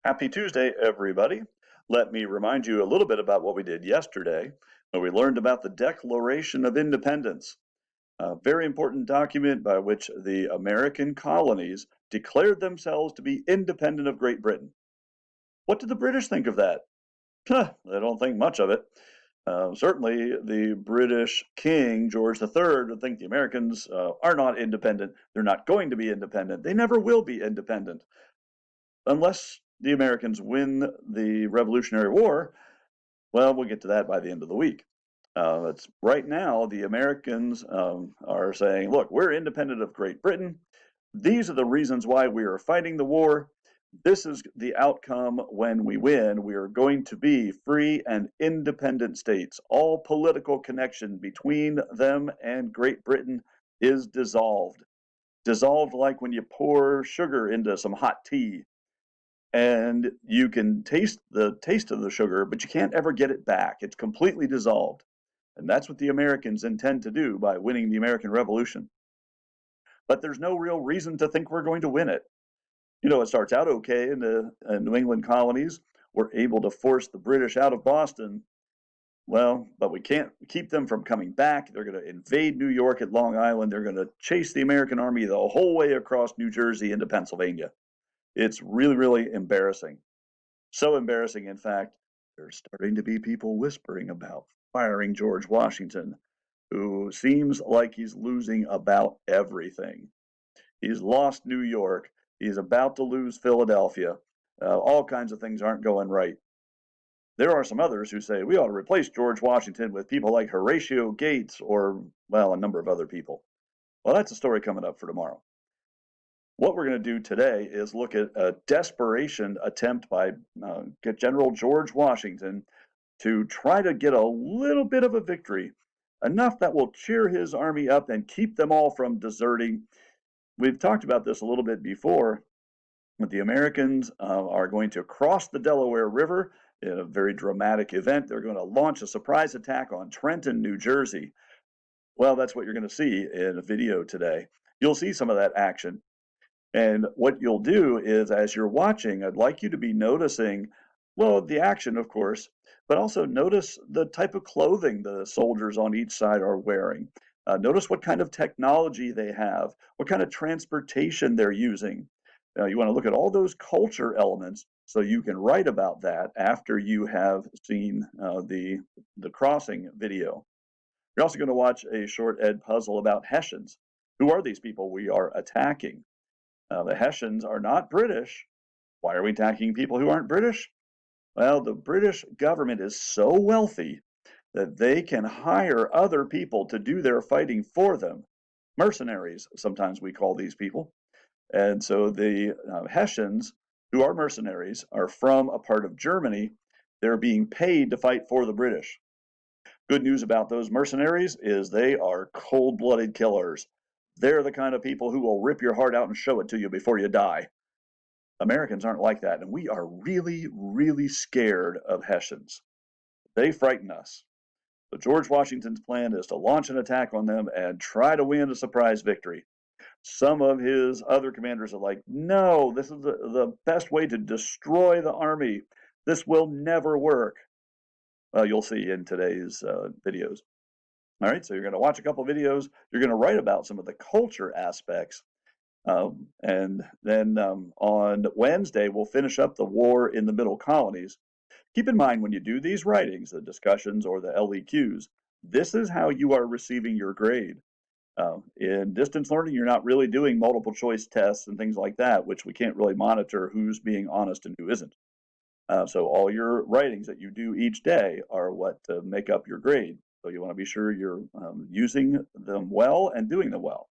Happy Tuesday, everybody. Let me remind you a little bit about what we did yesterday when we learned about the Declaration of Independence, a very important document by which the American colonies declared themselves to be independent of Great Britain. What did the British think of that? They don't think much of it. Certainly, the British King, George III, would think the Americans are not independent. They're not going to be independent. They never will be independent unless the Americans win the Revolutionary War. Well, we'll get to that by the end of the week. It's right now the Americans are saying, look, we're independent of Great Britain. These are the reasons why we are fighting the war. This is the outcome when we win. We are going to be free and independent states. All political connection between them and Great Britain is dissolved. Dissolved like when you pour sugar into some hot tea and you can taste of the sugar, but you can't ever get it back. It's completely dissolved. And that's what the Americans intend to do by winning the American Revolution. But there's no real reason to think we're going to win it. It starts out okay in the New England colonies. We're able to force the British out of Boston. Well, but we can't keep them from coming back. They're going to invade New York at Long Island. They're going to chase the American army the whole way across New Jersey into Pennsylvania. It's really, really embarrassing. So embarrassing, in fact, there's starting to be people whispering about firing George Washington, who seems like he's losing about everything. He's lost New York. He's about to lose Philadelphia. All kinds of things aren't going right. There are some others who say we ought to replace George Washington with people like Horatio Gates or, well, a number of other people. Well, that's a story coming up for tomorrow. What we're going to do today is look at a desperation attempt by General George Washington to try to get a little bit of a victory, enough that will cheer his army up and keep them all from deserting. We've talked about this a little bit before, but the Americans are going to cross the Delaware River in a very dramatic event. They're going to launch a surprise attack on Trenton, New Jersey. Well, that's what you're going to see in a video today. You'll see some of that action. And what you'll do is, as you're watching, I'd like you to be noticing, well, the action, of course, but also notice the type of clothing the soldiers on each side are wearing. Notice what kind of technology they have, what kind of transportation they're using. You want to look at all those culture elements so you can write about that after you have seen the crossing video. You're also going to watch a short ed puzzle about Hessians. Who are these people we are attacking? The Hessians are not British. Why are we attacking people who aren't British? Well, the British government is so wealthy that they can hire other people to do their fighting for them. Mercenaries, sometimes we call these people. And so the Hessians, who are mercenaries, are from a part of Germany. They're being paid to fight for the British. Good news about those mercenaries is they are cold-blooded killers. They're the kind of people who will rip your heart out and show it to you before you die. Americans aren't like that, and we are really, really scared of Hessians. They frighten us. So George Washington's plan is to launch an attack on them and try to win a surprise victory. Some of his other commanders are like, no, this is the best way to destroy the army. This will never work. Well, you'll see in today's videos. All right, so you're going to watch a couple videos. You're going to write about some of the culture aspects. And then on Wednesday, we'll finish up the war in the Middle Colonies. Keep in mind when you do these writings, the discussions or the LEQs, this is how you are receiving your grade. In distance learning, you're not really doing multiple choice tests and things like that, which we can't really monitor who's being honest and who isn't. So all your writings that you do each day are what make up your grade. So you want to be sure you're using them well and doing them well.